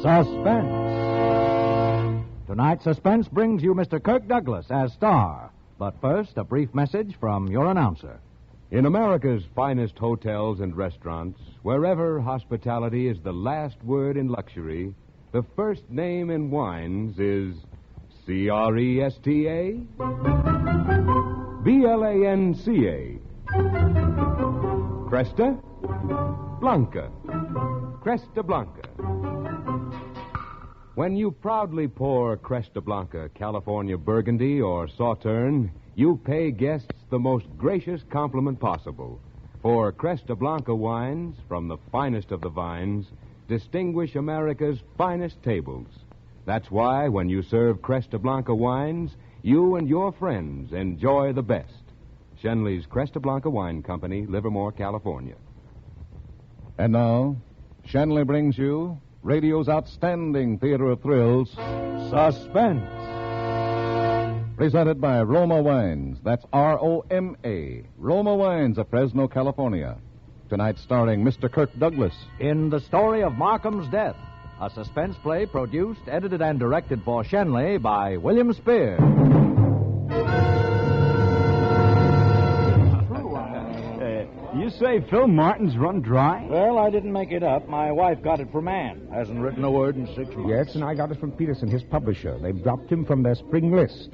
Suspense. Tonight, Suspense brings you Mr. Kirk Douglas as star. But first, a brief message from your announcer. In America's finest hotels and restaurants, wherever hospitality is the last word in luxury, the first name in wines is Cresta, Blanca. Cresta Blanca. Cresta Blanca. When you proudly pour Cresta Blanca, California Burgundy, or Sauterne, you pay guests the most gracious compliment possible. For Cresta Blanca wines, from the finest of the vines, distinguish America's finest tables. That's why when you serve Cresta Blanca wines, you and your friends enjoy the best. Shenley's Cresta Blanca Wine Company, Livermore, California. And now, Shenley brings you radio's outstanding theater of thrills, Suspense. Presented by Roma Wines. That's R-O-M-A. Roma Wines of Fresno, California. Tonight starring Mr. Kirk Douglas. In The Story of Markham's Death, a suspense play produced, edited, and directed for Shenley by William Spear. You say Phil Martin's run dry? Well, I didn't make it up. My wife got it from Ann. Hasn't written a word in 6 months. Yes, and I got it from Peterson, his publisher. They've dropped him from their spring list.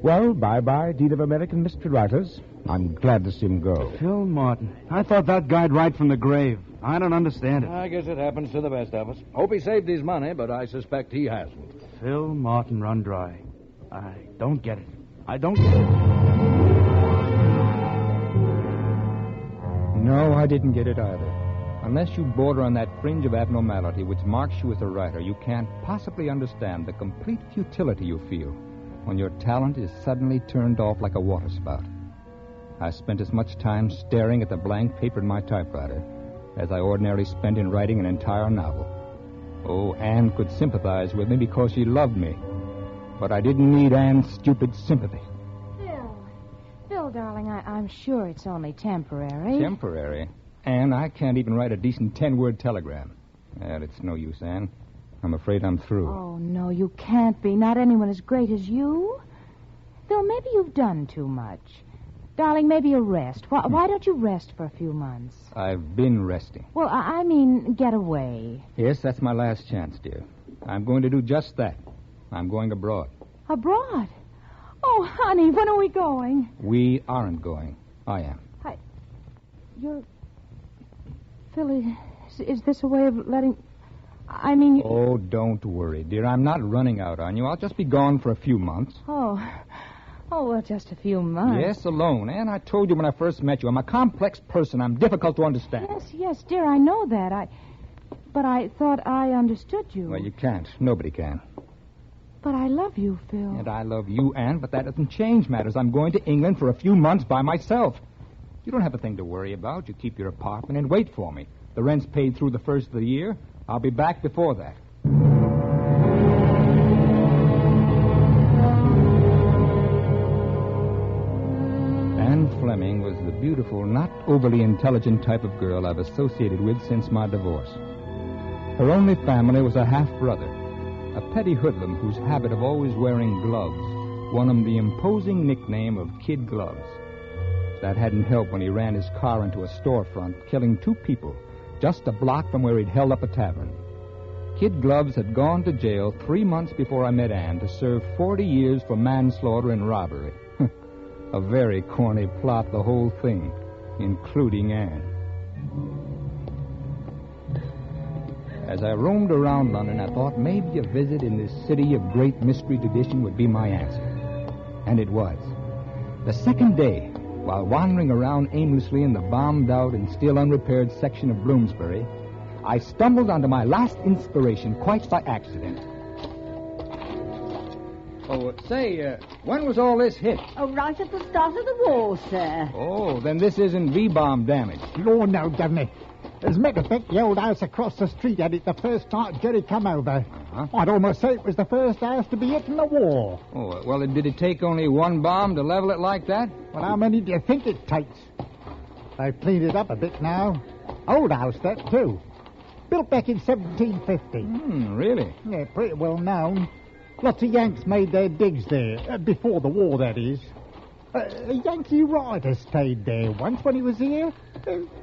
Well, bye-bye, Dean of American Mystery Writers. I'm glad to see him go. Phil Martin. I thought that guy'd write from the grave. I don't understand it. I guess it happens to the best of us. Hope he saved his money, but I suspect he hasn't. Phil Martin run dry. I don't get it. I don't get it. No, I didn't get it either. Unless you border on that fringe of abnormality which marks you as a writer, you can't possibly understand the complete futility you feel when your talent is suddenly turned off like a waterspout. I spent as much time staring at the blank paper in my typewriter as I ordinarily spend in writing an entire novel. Oh, Anne could sympathize with me because she loved me. But I didn't need Anne's stupid sympathy. Phil, darling, I'm sure it's only temporary. Temporary? Anne, I can't even write a decent 10-word telegram. Well, it's no use, Anne. I'm afraid I'm through. Oh, no, you can't be. Not anyone as great as you. Phil, maybe you've done too much. Darling, maybe a rest. Why don't you rest for a few months? I've been resting. Well, I mean, get away. Yes, that's my last chance, dear. I'm going to do just that. I'm going abroad. Abroad? Oh, honey, when are we going? We aren't going. I am. You're... Phil, is this a way of letting... I mean... Oh, don't worry, dear. I'm not running out on you. I'll just be gone for a few months. Oh, well, just a few months. Yes, alone. And I told you when I first met you, I'm a complex person. I'm difficult to understand. Yes, dear, I know that. But I thought I understood you. Well, you can't. Nobody can. But I love you, Phil. And I love you, Anne, but that doesn't change matters. I'm going to England for a few months by myself. You don't have a thing to worry about. You keep your apartment and wait for me. The rent's paid through the first of the year. I'll be back before that. Anne Fleming was the beautiful, not overly intelligent type of girl I've associated with since my divorce. Her only family was a half-brother, a petty hoodlum whose habit of always wearing gloves won him the imposing nickname of Kid Gloves. That hadn't helped when he ran his car into a storefront, killing 2 people just a block from where he'd held up a tavern. Kid Gloves had gone to jail 3 months before I met Anne to serve 40 years for manslaughter and robbery. A very corny plot, the whole thing, including Anne. As I roamed around London, I thought maybe a visit in this city of great mystery tradition would be my answer. And it was. The second day, while wandering around aimlessly in the bombed-out and still unrepaired section of Bloomsbury, I stumbled onto my last inspiration quite by accident. Oh, say, when was all this hit? Oh, right at the start of the war, sir. Oh, then this isn't V-bomb damage. Lord, no, Governor. As a matter of fact, the old house across the street had it the first night Jerry come over. Uh-huh. I'd almost say it was the first house to be hit in the war. Oh, well, did it take only one bomb to level it like that? Well, how many do you think it takes? They've cleaned it up a bit now. Old house, that, too. Built back in 1750. Really? Yeah, pretty well known. Lots of Yanks made their digs there, before the war, that is. A Yankee rider stayed there once when he was here.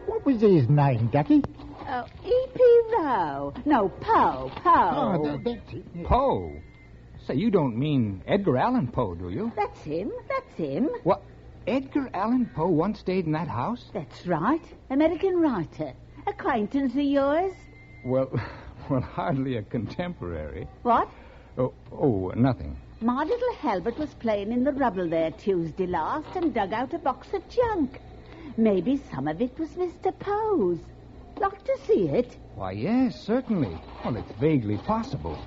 What was his name, Ducky? Oh, E.P. Rowe. No, Poe. Oh, that's it. Yeah. Poe? Say, you don't mean Edgar Allan Poe, do you? That's him. What? Edgar Allan Poe once stayed in that house? That's right. American writer. Acquaintance of yours? Well, hardly a contemporary. What? Oh, nothing. My little Halbert was playing in the rubble there Tuesday last and dug out a box of junk. Maybe some of it was Mr. Poe's. Like to see it? Why, yes, certainly. Well, it's vaguely possible.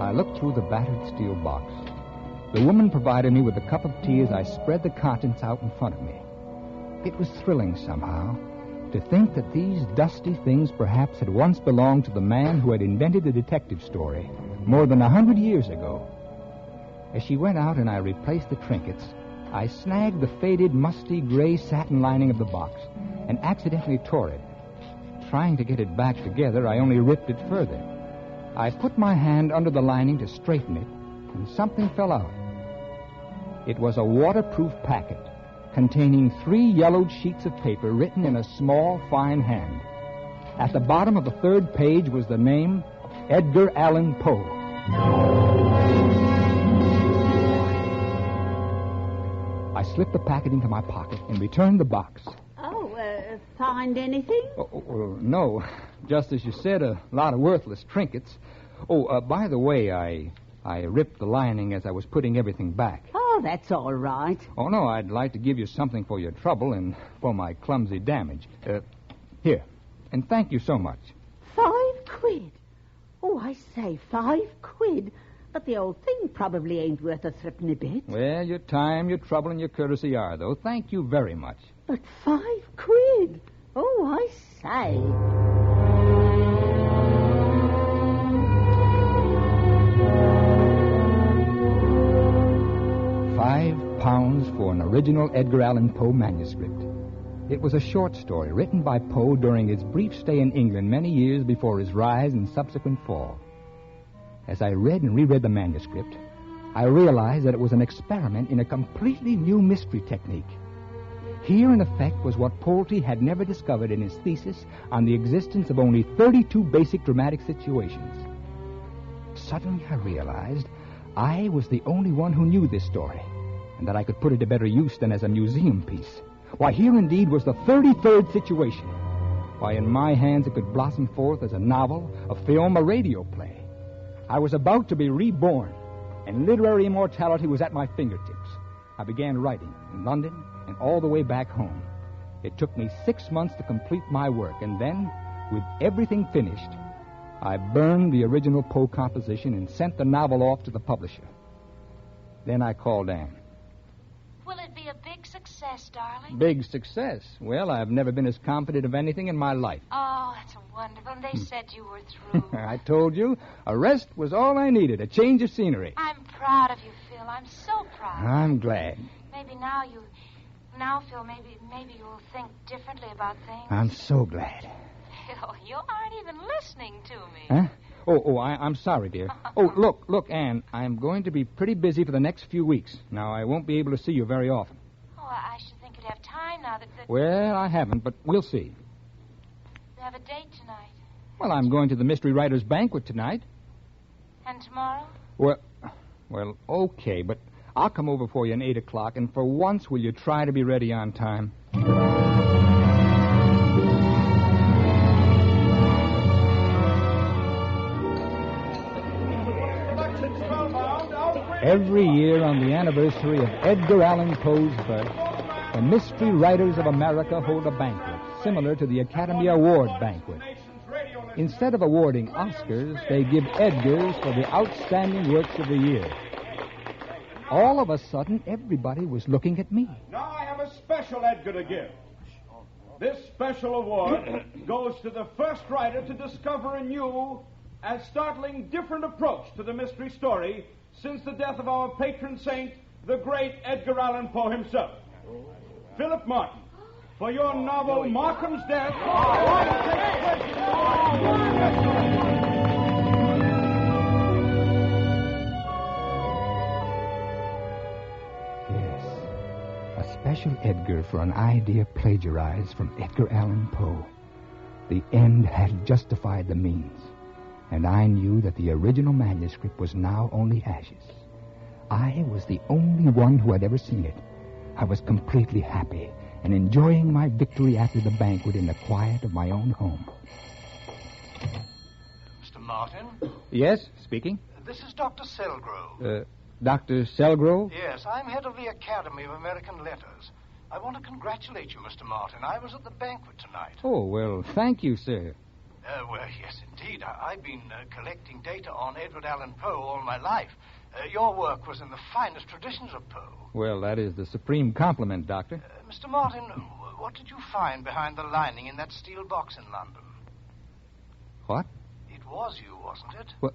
I looked through the battered steel box. The woman provided me with a cup of tea as I spread the contents out in front of me. It was thrilling somehow to think that these dusty things perhaps had once belonged to the man who had invented the detective story more than 100 years ago. As she went out and I replaced the trinkets, I snagged the faded, musty gray satin lining of the box and accidentally tore it. Trying to get it back together, I only ripped it further. I put my hand under the lining to straighten it, and something fell out. It was a waterproof packet containing 3 yellowed sheets of paper written in a small, fine hand. At the bottom of the 3rd page was the name Edgar Allan Poe. I slipped the packet into my pocket and returned the box. Find anything? No. Just as you said, a lot of worthless trinkets. By the way, I ripped the lining as I was putting everything back. Oh, that's all right. Oh, no, I'd like to give you something for your trouble and for my clumsy damage. Here. And thank you so much. 5 quid? Oh, I say, 5 quid. But the old thing probably ain't worth a threepenny bit. Well, your time, your trouble, and your courtesy are, though. Thank you very much. But 5 quid? Oh, I say. £5 for an original Edgar Allan Poe manuscript. It was a short story written by Poe during his brief stay in England many years before his rise and subsequent fall. As I read and reread the manuscript, I realized that it was an experiment in a completely new mystery technique. Here, in effect, was what Pulte had never discovered in his thesis on the existence of only 32 basic dramatic situations. Suddenly, I realized I was the only one who knew this story, and that I could put it to better use than as a museum piece. Why, here indeed was the 33rd situation. Why, in my hands it could blossom forth as a novel, a film, a radio play. I was about to be reborn, and literary immortality was at my fingertips. I began writing in London and all the way back home. It took me 6 months to complete my work, and then, with everything finished, I burned the original Poe composition and sent the novel off to the publisher. Then I called Anne. Will it be a big success, darling? Big success? Well, I've never been as confident of anything in my life. Oh, that's wonderful. And they said you were through. I told you, a rest was all I needed, a change of scenery. I'm proud of you, Phil. I'm so proud. I'm glad. Maybe now, Phil, maybe you'll think differently about things. I'm so glad. Phil, you aren't even listening to me. Huh? I'm sorry, dear. Look, Anne, I'm going to be pretty busy for the next few weeks. Now, I won't be able to see you very often. Oh, I should think you'd have time now that... Well, I haven't, but we'll see. You have a date tonight. Well, I'm going to the Mystery Writers' Banquet tonight. And tomorrow? Well, okay, but I'll come over for you at 8 o'clock, and for once, will you try to be ready on time? Every year on the anniversary of Edgar Allan Poe's birth, the Mystery Writers of America hold a banquet similar to the Academy Award banquet. Instead of awarding Oscars, they give Edgars for the outstanding works of the year. All of a sudden, everybody was looking at me. Now I have a special Edgar to give. This special award goes to the first writer to discover a new and startling different approach to the mystery story since the death of our patron saint, the great Edgar Allan Poe himself. Philip Martin, for your novel Markham's Death. Yes. A special Edgar for an idea plagiarized from Edgar Allan Poe. The end had justified the means, and I knew that the original manuscript was now only ashes. I was the only one who had ever seen it. I was completely happy and enjoying my victory after the banquet in the quiet of my own home. Mr. Martin? Yes, speaking. This is Dr. Selgrove. Dr. Selgrove? Yes, I'm head of the Academy of American Letters. I want to congratulate you, Mr. Martin. I was at the banquet tonight. Oh, well, thank you, sir. Well, yes, indeed. I've been collecting data on Edward Allan Poe all my life. Your work was in the finest traditions of Poe. Well, that is the supreme compliment, Doctor. Mr. Martin, what did you find behind the lining in that steel box in London? What? It was you, wasn't it? Well,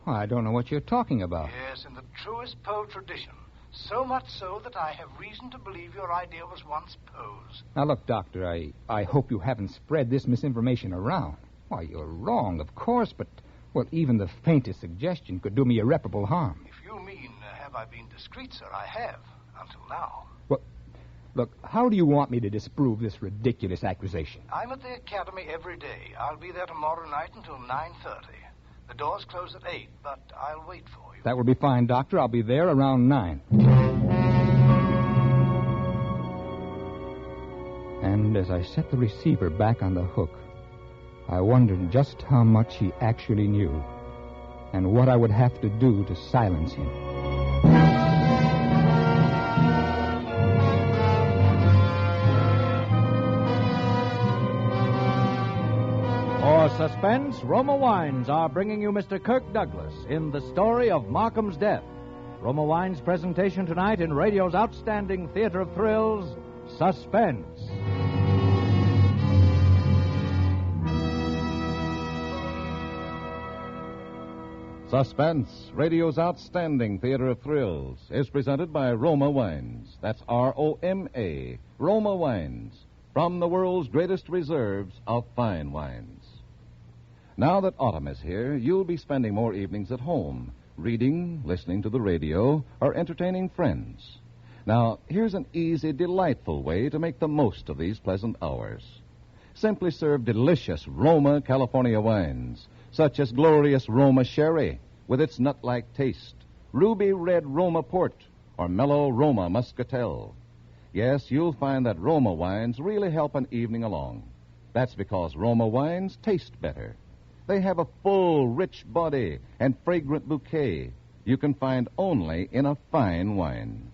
I don't know what you're talking about. Yes, in the truest Poe tradition. So much so that I have reason to believe your idea was once Poe's. Now, look, Doctor, I hope you haven't spread this misinformation around. Why, you're wrong, of course, but, well, even the faintest suggestion could do me irreparable harm. If you mean, have I been discreet, sir, I have, until now. Well, look, how do you want me to disprove this ridiculous accusation? I'm at the Academy every day. I'll be there tomorrow night until 9:30. The doors close at 8, but I'll wait for you. That will be fine, Doctor. I'll be there around 9. And as I set the receiver back on the hook, I wondered just how much he actually knew and what I would have to do to silence him. For Suspense, Roma Wines are bringing you Mr. Kirk Douglas in the story of Markham's Death. Roma Wines' presentation tonight in radio's outstanding theater of thrills, Suspense. Suspense, radio's outstanding theater of thrills, is presented by Roma Wines. That's R-O-M-A, Roma Wines, from the world's greatest reserves of fine wines. Now that autumn is here, you'll be spending more evenings at home, reading, listening to the radio, or entertaining friends. Now, here's an easy, delightful way to make the most of these pleasant hours. Simply serve delicious Roma California wines, such as glorious Roma Sherry, with its nut-like taste, ruby red Roma Port, or mellow Roma Muscatel. Yes, you'll find that Roma wines really help an evening along. That's because Roma wines taste better. They have a full, rich body and fragrant bouquet you can find only in a fine wine.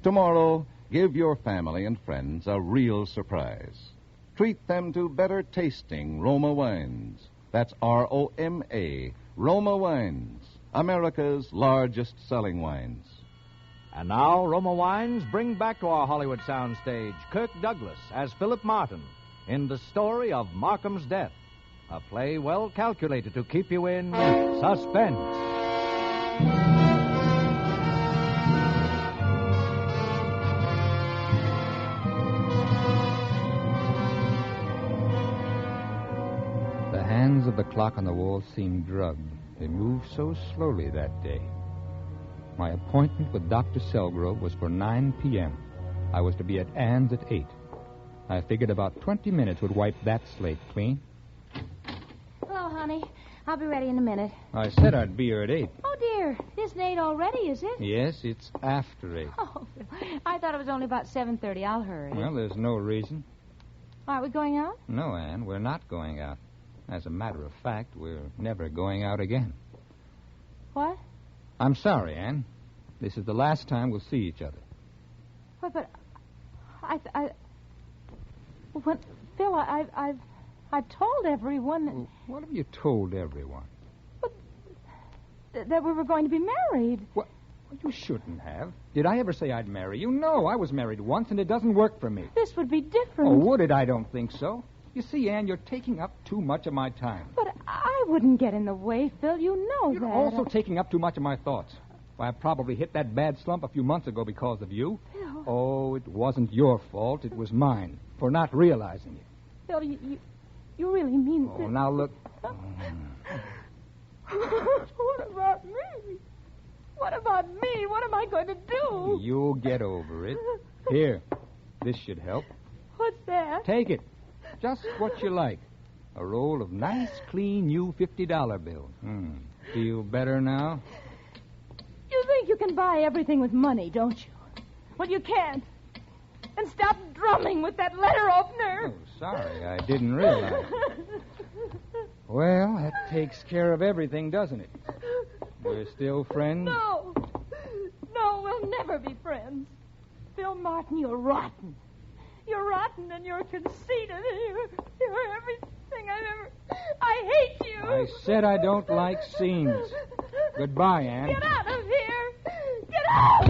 Tomorrow, give your family and friends a real surprise. Treat them to better tasting Roma wines. That's R-O-M-A, Roma Wines, America's largest selling wines. And now, Roma Wines bring back to our Hollywood soundstage Kirk Douglas as Philip Martin in the story of Markham's Death, a play well calculated to keep you in suspense. The hands of the clock on the wall seemed drugged. They moved so slowly that day. My appointment with Dr. Selgrove was for 9 p.m. I was to be at Ann's at 8. I figured about 20 minutes would wipe that slate clean. Hello, honey. I'll be ready in a minute. I said I'd be here at 8. Oh, dear. It isn't 8 already, is it? Yes, it's after 8. Oh, I thought it was only about 7:30. I'll hurry. Well, there's no reason. Aren't we going out? No, Ann, we're not going out. As a matter of fact, we're never going out again. What? I'm sorry, Ann. This is the last time we'll see each other. What, but Well, Phil, I've told everyone What have you told everyone? that we were going to be married. What? You shouldn't have. Did I ever say I'd marry you? No, I was married once, and it doesn't work for me. This would be different. Oh, would it? I don't think so. You see, Ann, you're taking up too much of my time. But I wouldn't get in the way, Phil. You know You're that. also taking up too much of my thoughts. Why, I probably hit that bad slump a few months ago because of you. Phil. Oh, it wasn't your fault. It was mine for not realizing it. Phil, you really mean Oh, that? now look. What about me? What about me? What am I going to do? You'll get over it. Here, this should help. What's that? Take it. Just what you like. A roll of nice, clean, new $50 bills. Feel better now? You think you can buy everything with money, don't you? Well, you can't. And stop drumming with that letter opener. Oh, sorry. I didn't realize. Well, that takes care of everything, doesn't it? We're still friends? No. No, we'll never be friends. Phil Martin, you're rotten. You're rotten and you're conceited and you're everything I've ever... I hate you. I said I don't like scenes. Goodbye, Anne. Get out of here. Get out.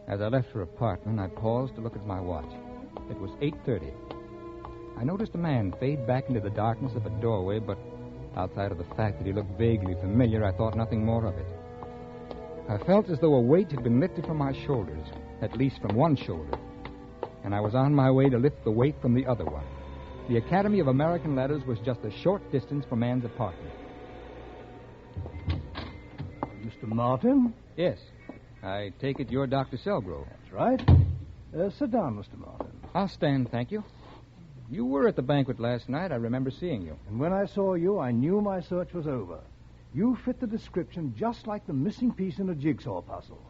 As I left her apartment, I paused to look at my watch. It was 8:30. I noticed a man fade back into the darkness of a doorway, but outside of the fact that he looked vaguely familiar, I thought nothing more of it. I felt as though a weight had been lifted from my shoulders, at least from one shoulder, and I was on my way to lift the weight from the other one. The Academy of American Letters was just a short distance from Anne's apartment. Mr. Martin? Yes. I take it you're Dr. Selgrove. That's right. Sit down, Mr. Martin. I'll stand, thank you. You were at the banquet last night. I remember seeing you. And when I saw you, I knew my search was over. You fit the description just like the missing piece in a jigsaw puzzle.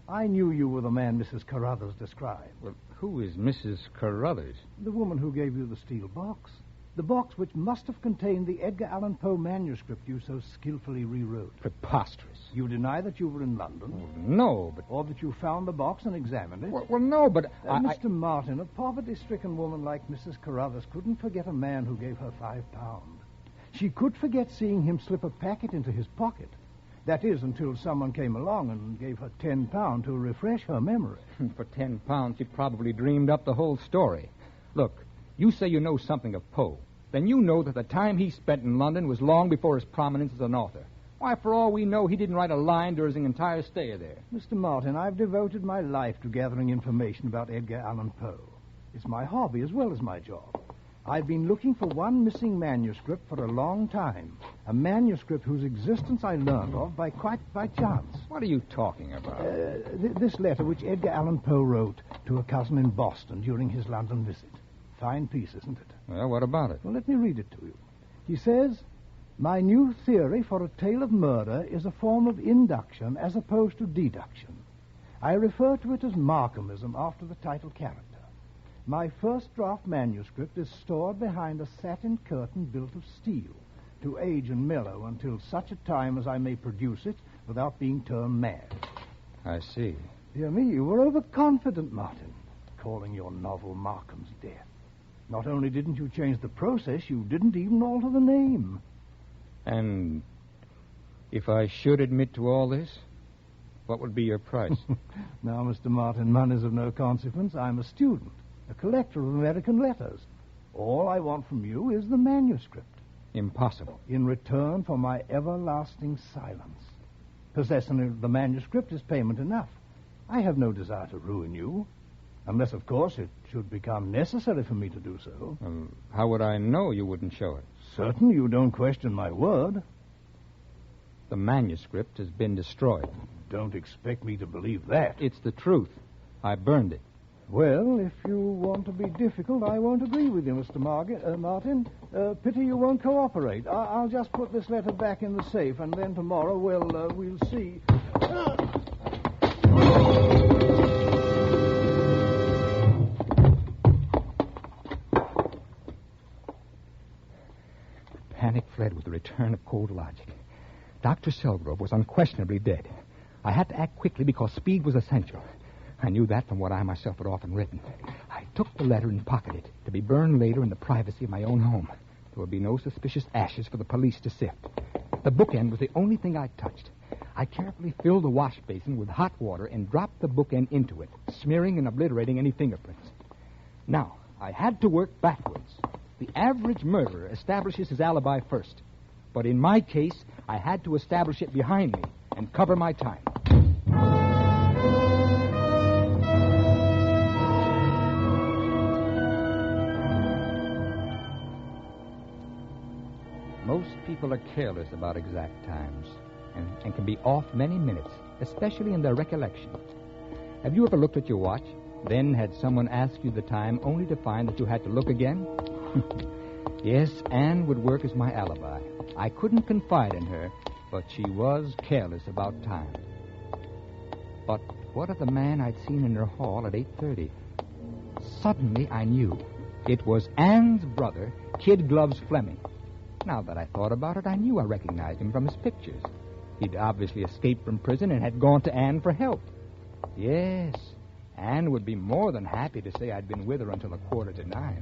I knew you were the man Mrs. Carruthers described. Well, who is Mrs. Carruthers? The woman who gave you the steel box. The box which must have contained the Edgar Allan Poe manuscript you so skillfully rewrote. Preposterous. You deny that you were in London? Oh, no, but... Or that you found the box and examined it? Well, no, but... Mr. Martin, a poverty-stricken woman like Mrs. Carruthers couldn't forget a man who gave her £5. She could forget seeing him slip a packet into his pocket. That is, until someone came along and gave her £10 to refresh her memory. For £10, she probably dreamed up the whole story. Look, you say you know something of Poe. Then you know that the time he spent in London was long before his prominence as an author. Why, for all we know, he didn't write a line during his entire stay there. Mr. Martin, I've devoted my life to gathering information about Edgar Allan Poe. It's my hobby as well as my job. I've been looking for one missing manuscript for a long time. A manuscript whose existence I learned of quite by chance. What are you talking about? This letter which Edgar Allan Poe wrote to a cousin in Boston during his London visit. Fine piece, isn't it? Well, what about it? Well, let me read it to you. He says, "My new theory for a tale of murder is a form of induction as opposed to deduction. I refer to it as Markhamism after the title character. My first draft manuscript is stored behind a satin curtain built of steel to age and mellow until such a time as I may produce it without being turned mad." I see. Dear me, you were overconfident, Martin, calling your novel Markham's Death. Not only didn't you change the process, you didn't even alter the name. And if I should admit to all this, what would be your price? Now, Mr. Martin, money's of no consequence. I'm a student, a collector of American letters. All I want from you is the manuscript. Impossible. In return for my everlasting silence. Possessing the manuscript is payment enough. I have no desire to ruin you. Unless, of course, it should become necessary for me to do so. How would I know you wouldn't show it? Certain you don't question my word. The manuscript has been destroyed. Don't expect me to believe that. It's the truth. I burned it. Well, if you want to be difficult, I won't agree with you, Mr. Martin. Pity you won't cooperate. I'll just put this letter back in the safe, and then tomorrow we'll see. Panic fled with the return of cold logic. Dr. Selgrove was unquestionably dead. I had to act quickly because speed was essential. I knew that from what I myself had often written. I took the letter and pocketed it to be burned later in the privacy of my own home. There would be no suspicious ashes for the police to sift. The bookend was the only thing I touched. I carefully filled the wash basin with hot water and dropped the bookend into it, smearing and obliterating any fingerprints. Now, I had to work backwards. The average murderer establishes his alibi first. But in my case, I had to establish it behind me and cover my time. Most people are careless about exact times and can be off many minutes, especially in their recollection. Have you ever looked at your watch, then had someone ask you the time only to find that you had to look again? Yes, Anne would work as my alibi. I couldn't confide in her, but she was careless about time. But what of the man I'd seen in her hall at 8:30? Suddenly I knew. It was Anne's brother, Kid Gloves Fleming. Now that I thought about it, I knew I recognized him from his pictures. He'd obviously escaped from prison and had gone to Anne for help. Yes, Anne would be more than happy to say I'd been with her until 8:45.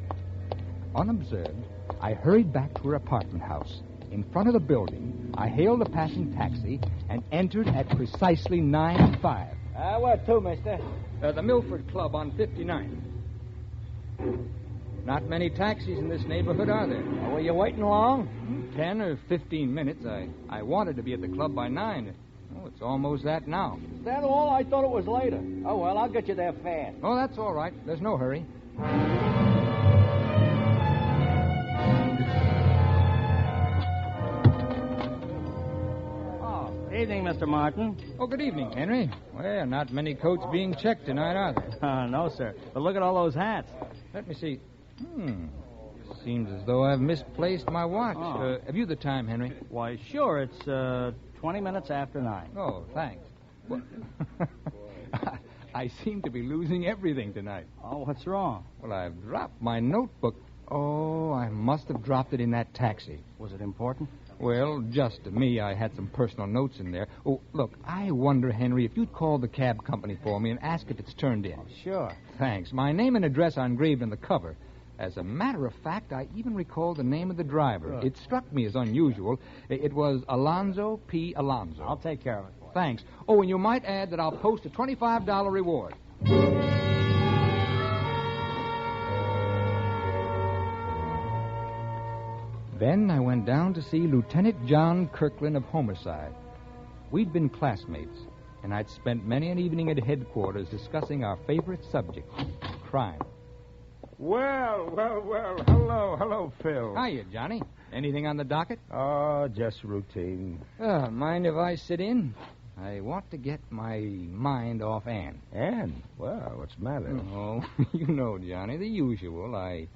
Unobserved, I hurried back to her apartment house. In front of the building, I hailed a passing taxi and entered at precisely 9:05. Where to, mister? The Milford Club on 59. Not many taxis in this neighborhood, are there? Were you waiting long? 10 or 15 minutes. I wanted to be at the club by 9. Oh, it's almost that now. Is that all? I thought it was later. Oh, well, I'll get you there fast. Oh, that's all right. There's no hurry. Evening, Mr. Martin. Oh, good evening, Henry. Well, not many coats being checked tonight, are there? No, sir. But look at all those hats. Let me see. Seems as though I've misplaced my watch. Oh. Have you the time, Henry? Why, sure. It's 20 minutes after 9. Oh, thanks. Well, I seem to be losing everything tonight. Oh, what's wrong? Well, I've dropped my notebook. Oh, I must have dropped it in that taxi. Was it important? Well, just to me, I had some personal notes in there. Oh, look, I wonder, Henry, if you'd call the cab company for me and ask if it's turned in. Sure. Thanks. My name and address are engraved on the cover. As a matter of fact, I even recall the name of the driver. Good. It struck me as unusual. It was Alonzo P. Alonzo. I'll take care of it for you. Thanks. Oh, and you might add that I'll post a $25 reward. Then I went down to see Lieutenant John Kirkland of Homicide. We'd been classmates, and I'd spent many an evening at headquarters discussing our favorite subject, crime. Well. Hello, Phil. Hiya, Johnny. Anything on the docket? Oh, just routine. Mind if I sit in? I want to get my mind off Anne. Anne? Well, what's the matter? Oh, you know, Johnny, the usual. I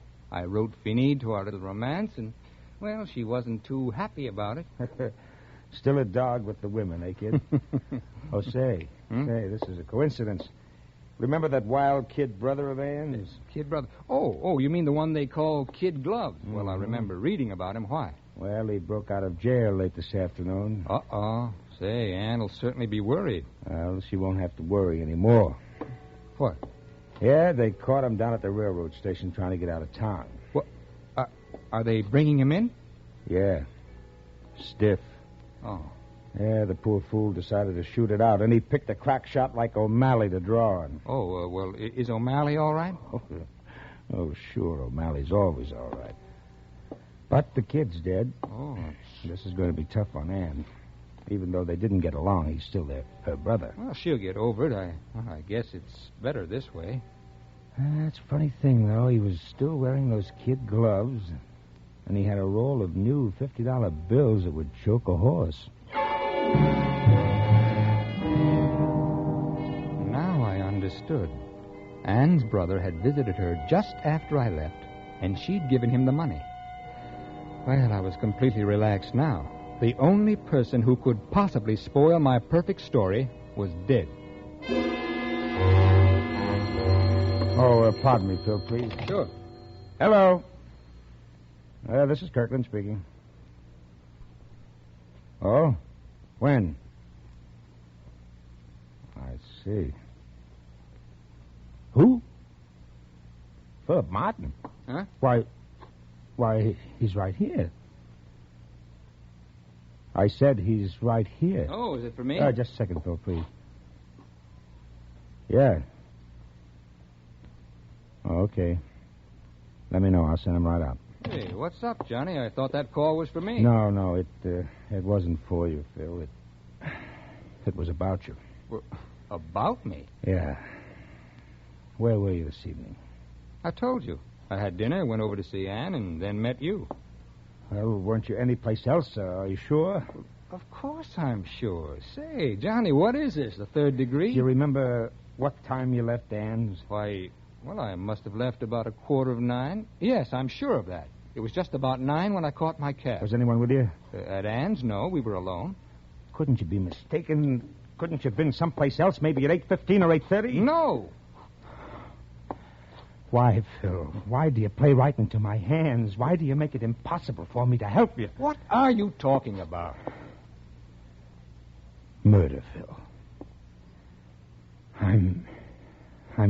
wrote Finny to our little romance, and, well, she wasn't too happy about it. Still a dog with the women, eh, kid? Oh, say, this is a coincidence. Remember that wild kid brother of Anne's? Kid brother? Oh, you mean the one they call Kid Gloves? Mm-hmm. Well, I remember reading about him. Why? Well, he broke out of jail late this afternoon. Uh-oh. Say, Anne will certainly be worried. Well, she won't have to worry anymore. What? Yeah, they caught him down at the railroad station trying to get out of town. What? Are they bringing him in? Yeah. Stiff. Oh. Yeah, the poor fool decided to shoot it out, and he picked a crack shot like O'Malley to draw on. Oh, well, is O'Malley all right? Oh, sure, O'Malley's always all right. But the kid's dead. Oh. This is going to be tough on Anne. Even though they didn't get along, he's still her brother. Well, she'll get over it. I guess it's better this way. That's a funny thing, though. He was still wearing those kid gloves, and he had a roll of new $50 bills that would choke a horse. Now I understood. Anne's brother had visited her just after I left, and she'd given him the money. Well, I was completely relaxed now. The only person who could possibly spoil my perfect story was dead. Oh, pardon me, Phil, please. Sure. Hello. This is Kirkland speaking. Oh? When? I see. Who? Philip Martin? Huh? Why, he's right here. I said he's right here. Oh, is it for me? Just a second, Phil, please. Yeah. Oh, okay. Let me know. I'll send him right out. Hey, what's up, Johnny? I thought that call was for me. No, it wasn't for you, Phil. It was about you. Well, about me? Yeah. Where were you this evening? I told you. I had dinner, went over to see Anne, and then met you. Well, weren't you anyplace else? Are you sure? Of course I'm sure. Say, Johnny, what is this, the third degree? Do you remember what time you left Anne's? Why, well, I must have left about 9:15. Yes, I'm sure of that. It was just about 9 when I caught my cab. Was anyone with you? At Anne's, no. We were alone. Couldn't you be mistaken? Couldn't you have been someplace else, maybe at 8:15 or 8:30? No. Why, Phil? Why do you play right into my hands? Why do you make it impossible for me to help you? What are you talking about? Murder, Phil. I'm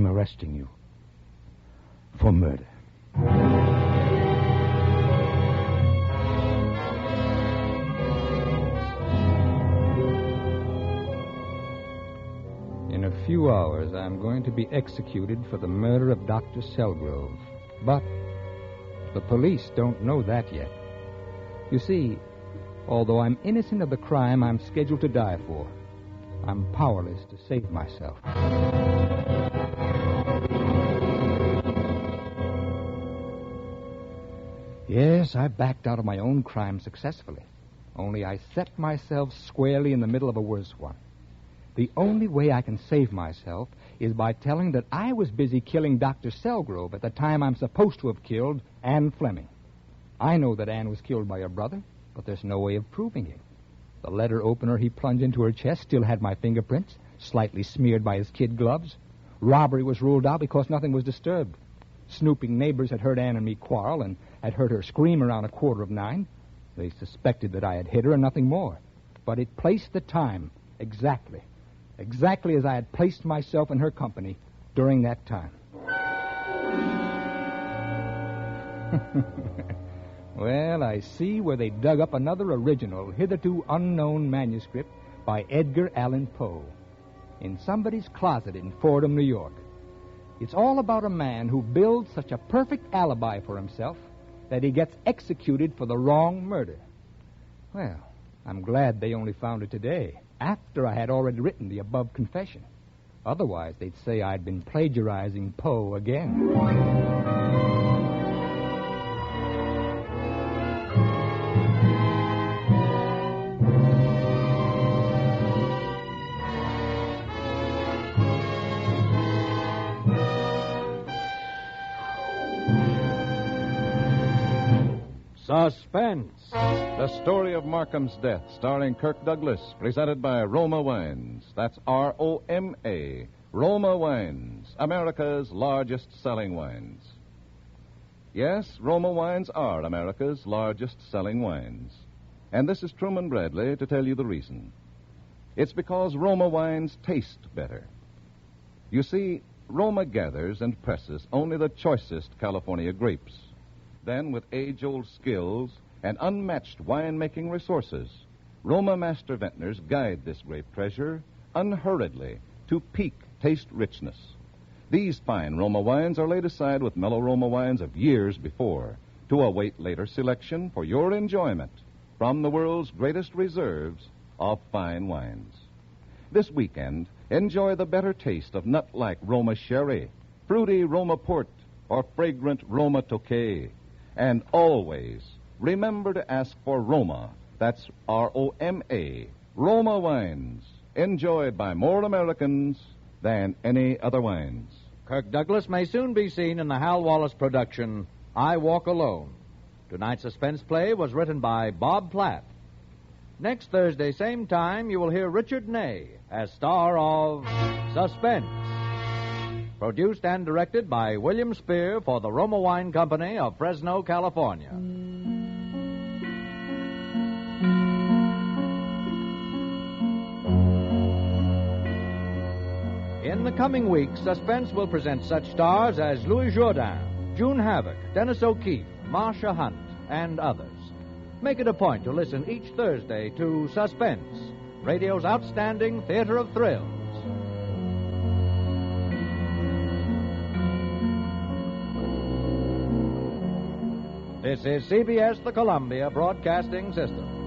arresting you for murder. In a few hours, I'm going to be executed for the murder of Dr. Selgrove. But the police don't know that yet. You see, although I'm innocent of the crime I'm scheduled to die for, I'm powerless to save myself. Yes, I backed out of my own crime successfully. Only I set myself squarely in the middle of a worse one. The only way I can save myself is by telling that I was busy killing Dr. Selgrove at the time I'm supposed to have killed Anne Fleming. I know that Anne was killed by her brother, but there's no way of proving it. The letter opener he plunged into her chest still had my fingerprints, slightly smeared by his kid gloves. Robbery was ruled out because nothing was disturbed. Snooping neighbors had heard Anne and me quarrel and had heard her scream around 9:15. They suspected that I had hit her and nothing more. But it placed the time exactly as I had placed myself in her company during that time. Well, I see where they dug up another original, hitherto unknown manuscript by Edgar Allan Poe in somebody's closet in Fordham, New York. It's all about a man who builds such a perfect alibi for himself that he gets executed for the wrong murder. Well, I'm glad they only found it today, after I had already written the above confession. Otherwise, they'd say I'd been plagiarizing Poe again. Suspense. The story of Markham's death, starring Kirk Douglas, presented by Roma Wines. That's R-O-M-A. Roma Wines, America's largest selling wines. Yes, Roma Wines are America's largest selling wines. And this is Truman Bradley to tell you the reason. It's because Roma Wines taste better. You see, Roma gathers and presses only the choicest California grapes. Then, with age-old skills and unmatched wine-making resources, Roma master vintners guide this grape treasure unhurriedly to peak taste richness. These fine Roma wines are laid aside with mellow Roma wines of years before to await later selection for your enjoyment from the world's greatest reserves of fine wines. This weekend, enjoy the better taste of nut-like Roma sherry, fruity Roma port, or fragrant Roma Tokay. And always remember to ask for Roma. That's R-O-M-A. Roma wines, enjoyed by more Americans than any other wines. Kirk Douglas may soon be seen in the Hal Wallace production, I Walk Alone. Tonight's suspense play was written by Bob Platt. Next Thursday, same time, you will hear Richard Ney as star of Suspense. Produced and directed by William Spear for the Roma Wine Company of Fresno, California. In the coming weeks, Suspense will present such stars as Louis Jourdain, June Havoc, Dennis O'Keefe, Marcia Hunt, and others. Make it a point to listen each Thursday to Suspense, radio's outstanding theater of thrills. This is CBS, the Columbia Broadcasting System.